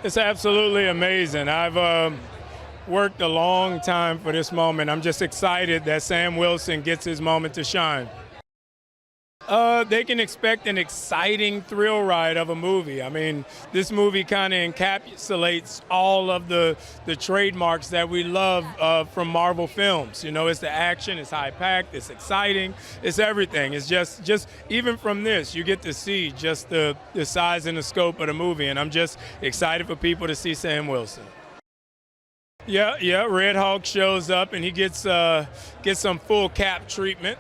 It's absolutely amazing. I've worked a long time for this moment. I'm just excited that Sam Wilson gets his moment to shine. They can expect an exciting thrill ride of a movie. I mean, this movie kind of encapsulates all of the trademarks that we love from Marvel films. You know, it's the action, it's high-packed, it's exciting, it's everything. It's just even from this, you get to see just the size and the scope of the movie, and I'm just excited for people to see Sam Wilson. Yeah, Red Hulk shows up, and he gets some full cap treatment.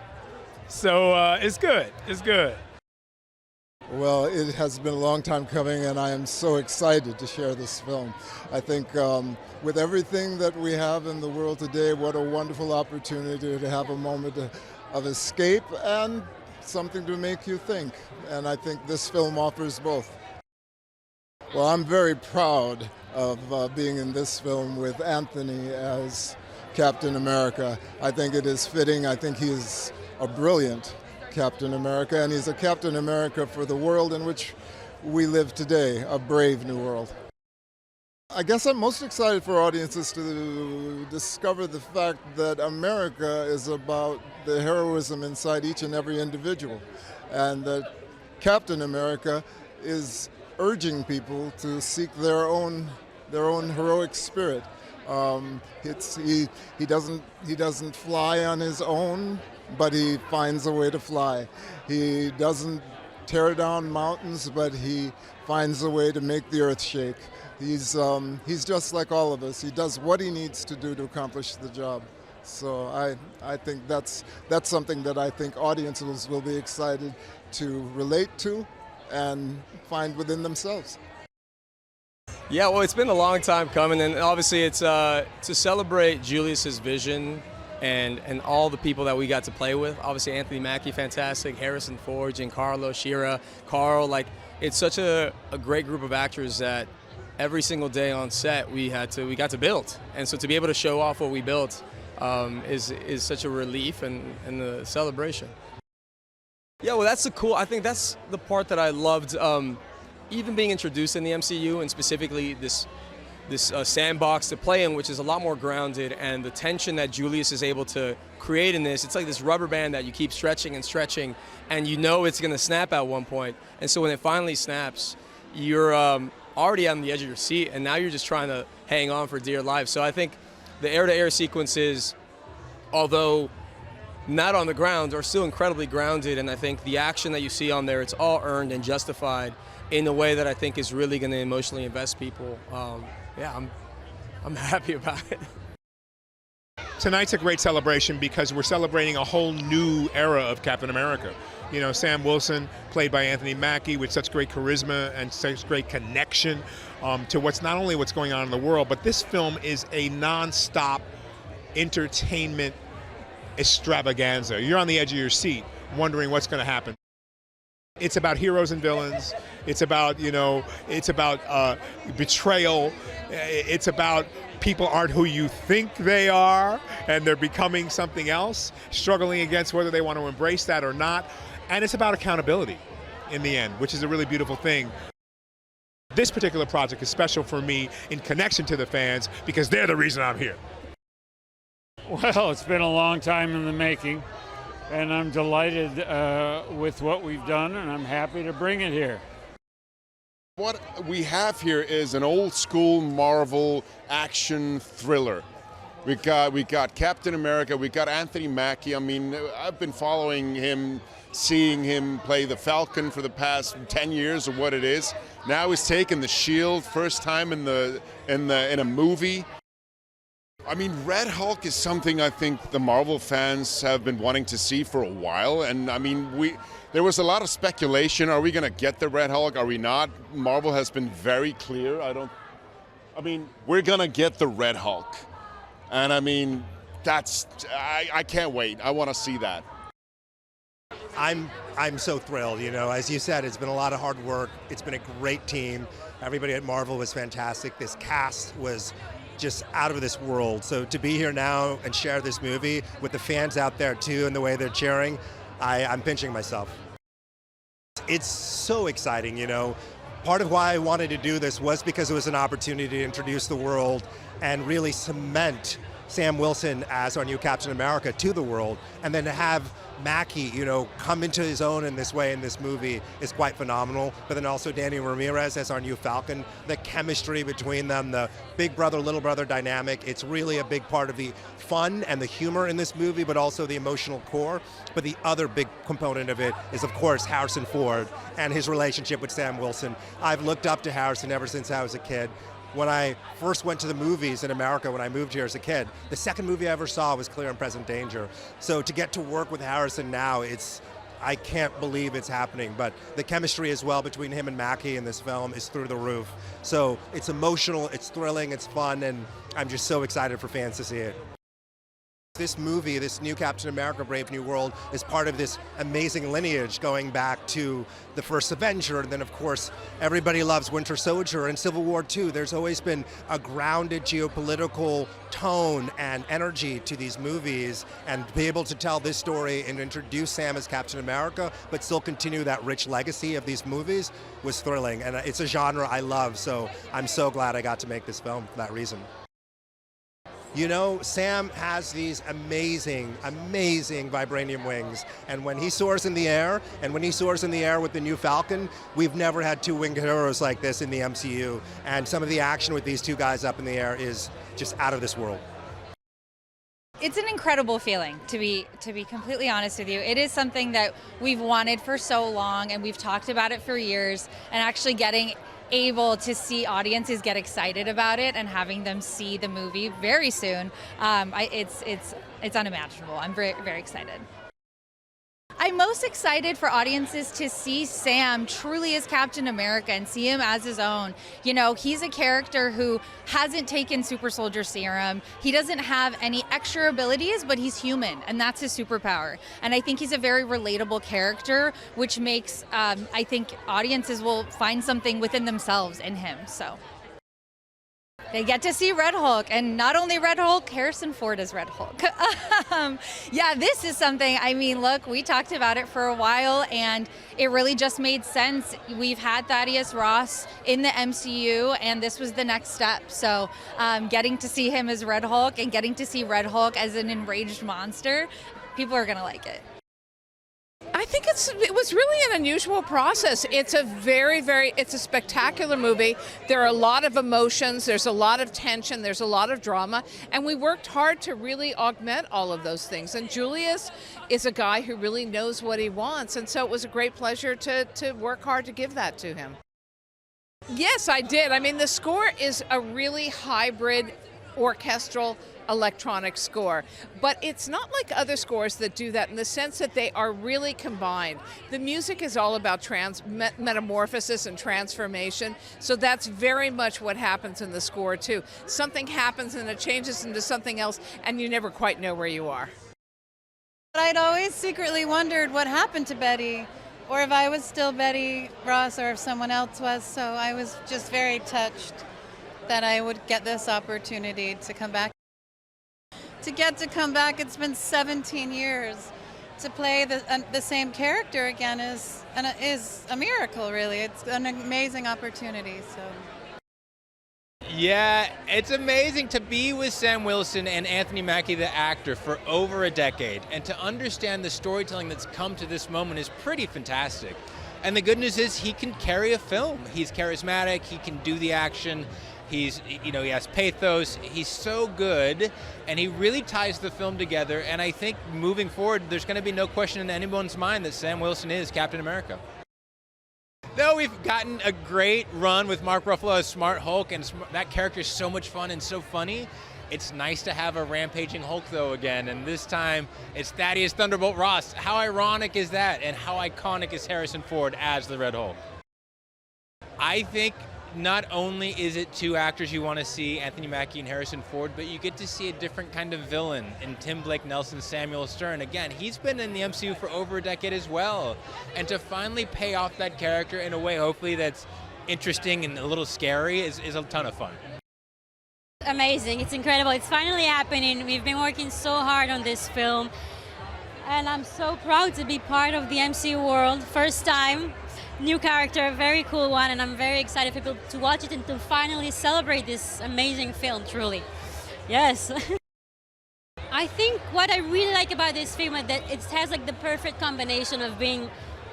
So it's good. It's good. Well, it has been a long time coming, and I am so excited to share this film. I think with everything that we have in the world today, what a wonderful opportunity to have a moment of escape and something to make you think. And I think this film offers both. Well, I'm very proud of being in this film with Anthonie as Captain America. I think it is fitting. I think he is a brilliant Captain America, and he's a Captain America for the world in which we live today, a brave new world. I guess I'm most excited for audiences to discover the fact that America is about the heroism inside each and every individual, and that Captain America is urging people to seek their own heroic spirit. He doesn't fly on his own, but he finds a way to fly. He doesn't tear down mountains, but he finds a way to make the earth shake. He's just like all of us. He does what he needs to do to accomplish the job. So I think that's something that I think audiences will be excited to relate to and find within themselves. Yeah, well, it's been a long time coming, and obviously it's to celebrate Julius's vision and all the people that we got to play with. Obviously, Anthonie Makie, fantastic. Harrison Ford, Giancarlo, Shira, Carl. Like, it's such a great group of actors that every single day on set we got to build. And so to be able to show off what we built is such a relief and the celebration. Yeah, well, I think that's the part that I loved. Even being introduced in the MCU, and specifically this sandbox to play in, which is a lot more grounded, and the tension that Julius is able to create in this, it's like this rubber band that you keep stretching and stretching, and you know it's going to snap at one point. And so when it finally snaps, you're already on the edge of your seat, and now you're just trying to hang on for dear life. So I think the air-to-air sequences, although not on the ground, are still incredibly grounded, and I think the action that you see on there, it's all earned and justified in a way that I think is really going to emotionally invest people. Yeah, I'm happy about it. Tonight's a great celebration because we're celebrating a whole new era of Captain America. You know, Sam Wilson, played by Anthonie Makie, with such great charisma and such great connection to not only what's going on in the world, but this film is a non-stop entertainment extravaganza. You're on the edge of your seat wondering what's going to happen. It's about heroes and villains. It's about, betrayal. It's about people aren't who you think they are, and they're becoming something else, struggling against whether they want to embrace that or not. And it's about accountability in the end, which is a really beautiful thing. This particular project is special for me in connection to the fans because they're the reason I'm here. Well, it's been a long time in the making, and I'm delighted with what we've done, and I'm happy to bring it here. What we have here is an old school Marvel action thriller. We got Captain America, we got Anthonie Makie. I mean, I've been following him, seeing him play the Falcon for the past 10 years or what it is. Now he's taken the shield, first time in a movie. I mean, Red Hulk is something I think the Marvel fans have been wanting to see for a while, and I mean, there was a lot of speculation. Are we going to get the Red Hulk? Are we not? Marvel has been very clear. We're going to get the Red Hulk, and I mean, I can't wait. I want to see that. I'm so thrilled. You know, as you said, it's been a lot of hard work. It's been a great team. Everybody at Marvel was fantastic. This cast was just out of this world. So to be here now and share this movie with the fans out there too, and the way they're cheering, I'm pinching myself. It's so exciting, you know. part of why I wanted to do this was because it was an opportunity to introduce the world and really cement Sam Wilson as our new Captain America to the world, and then to have Makie, come into his own in this way in this movie is quite phenomenal. But then also Danny Ramirez as our new Falcon, the chemistry between them, the big brother, little brother dynamic, it's really a big part of the fun and the humor in this movie, but also the emotional core. But the other big component of it is, of course, Harrison Ford and his relationship with Sam Wilson. I've looked up to Harrison ever since I was a kid. When I first went to the movies in America when I moved here as a kid, the second movie I ever saw was Clear and Present Danger. So to get to work with Harrison now, I can't believe it's happening. But the chemistry as well between him and Makie in this film is through the roof. So it's emotional, it's thrilling, it's fun, and I'm just so excited for fans to see it. This movie, this new Captain America Brave New World, is part of this amazing lineage going back to the first Avenger, and then of course everybody loves Winter Soldier and Civil War II. There's always been a grounded geopolitical tone and energy to these movies, and to be able to tell this story and introduce Sam as Captain America, but still continue that rich legacy of these movies was thrilling, and it's a genre I love, so I'm so glad I got to make this film for that reason. Sam has these amazing, amazing vibranium wings, and when he soars in the air, with the new Falcon, we've never had two winged heroes like this in the MCU, and some of the action with these two guys up in the air is just out of this world. It's an incredible feeling, to be completely honest with you. It is something that we've wanted for so long, and we've talked about it for years, and actually getting able to see audiences get excited about it and having them see the movie very soon, it's unimaginable. I'm very, very excited. I'm most excited for audiences to see Sam truly as Captain America and see him as his own. He's a character who hasn't taken super soldier serum. He doesn't have any extra abilities, but he's human, and that's his superpower. And I think he's a very relatable character, which makes, I think audiences will find something within themselves in him, so. They get to see Red Hulk, and not only Red Hulk, Harrison Ford is Red Hulk. This is something, look, we talked about it for a while, and it really just made sense. We've had Thaddeus Ross in the MCU, and this was the next step. So getting to see him as Red Hulk and getting to see Red Hulk as an enraged monster, people are going to like it. I think it was really an unusual process. It's a spectacular movie. There are a lot of emotions, there's a lot of tension, there's a lot of drama, and we worked hard to really augment all of those things. And Julius is a guy who really knows what he wants, and so it was a great pleasure to work hard to give that to him. Yes, I did. The score is a really hybrid orchestral electronic score, but it's not like other scores that do that in the sense that they are really combined. The music is all about metamorphosis and transformation, so that's very much what happens in the score too. Something happens and it changes into something else, and you never quite know where you are. I'd always secretly wondered what happened to Betty, or if I was still Betty Ross or if someone else was, so I was just very touched that I would get this opportunity to come back. It's been 17 years. To play the same character again is a miracle, really. It's an amazing opportunity. So. Yeah, it's amazing to be with Sam Wilson and Anthonie Makie, the actor, for over a decade. And to understand the storytelling that's come to this moment is pretty fantastic. And the good news is he can carry a film. He's charismatic, he can do the action. He has pathos. He's so good, and he really ties the film together. And I think moving forward, there's going to be no question in anyone's mind that Sam Wilson is Captain America. Though we've gotten a great run with Mark Ruffalo as Smart Hulk, and that character is so much fun and so funny. It's nice to have a rampaging Hulk, though, again, and this time it's Thaddeus Thunderbolt Ross. How ironic is that, and how iconic is Harrison Ford as the Red Hulk? I think not only is it two actors you want to see, Anthonie Makie and Harrison Ford, but you get to see a different kind of villain in Tim Blake Nelson, Samuel Stern. Again, he's been in the MCU for over a decade as well. And to finally pay off that character in a way, hopefully, that's interesting and a little scary is a ton of fun. Amazing. It's incredible. It's finally happening. We've been working so hard on this film, and I'm so proud to be part of the MCU world. First time. new character, a very cool one, and I'm very excited for people to watch it and to finally celebrate this amazing film, truly. Yes. I think what I really like about this film is that it has like the perfect combination of being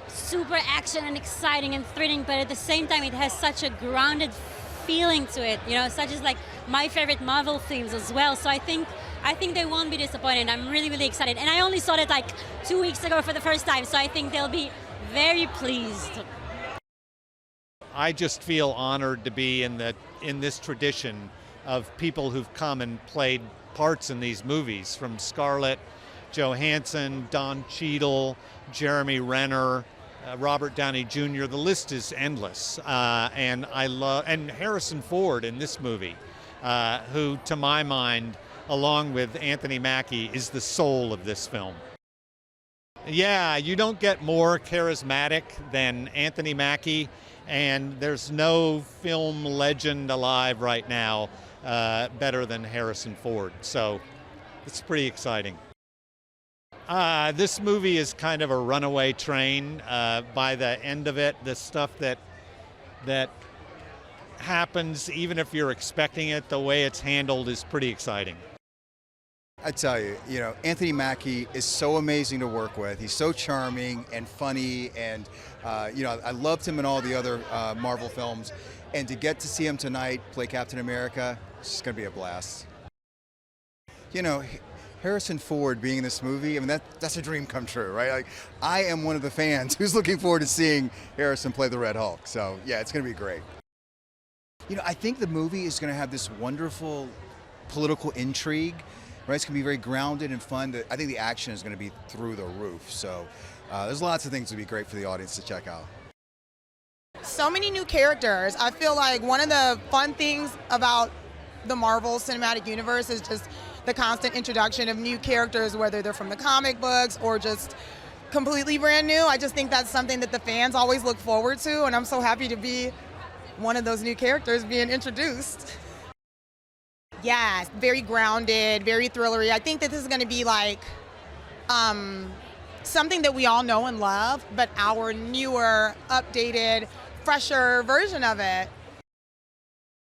super action and exciting and thrilling, but at the same time it has such a grounded feeling to it, you know, such as like my favorite Marvel films as well. So I think they won't be disappointed. I'm really, really excited. And I only saw it like 2 weeks ago for the first time, so I think they'll be very pleased. I just feel honored to be in this tradition of people who've come and played parts in these movies, from Scarlett Johansson, Don Cheadle, Jeremy Renner, Robert Downey Jr. The list is endless, and Harrison Ford in this movie, who, to my mind, along with Anthonie Makie, is the soul of this film. Yeah, you don't get more charismatic than Anthonie Makie, and there's no film legend alive right now better than Harrison Ford. So it's pretty exciting. This movie is kind of a runaway train. By the end of it, the stuff that happens, even if you're expecting it, the way it's handled is pretty exciting. I tell you, Anthonie Makie is so amazing to work with. He's so charming and funny, and I loved him in all the other Marvel films. And to get to see him tonight play Captain America, it's just going to be a blast. Harrison Ford being in this movie, I mean, that's a dream come true, right? Like, I am one of the fans who's looking forward to seeing Harrison play the Red Hulk. So, yeah, it's going to be great. I think the movie is going to have this wonderful political intrigue, right? It's going to be very grounded and fun. I think the action is going to be through the roof. So, there's lots of things that would be great for the audience to check out. So many new characters. I feel like one of the fun things about the Marvel Cinematic Universe is just the constant introduction of new characters, whether they're from the comic books or just completely brand new. I just think that's something that the fans always look forward to, and I'm so happy to be one of those new characters being introduced. Yeah, very grounded, very thrillery. I think that this is going to be like something that we all know and love, but our newer, updated, fresher version of it.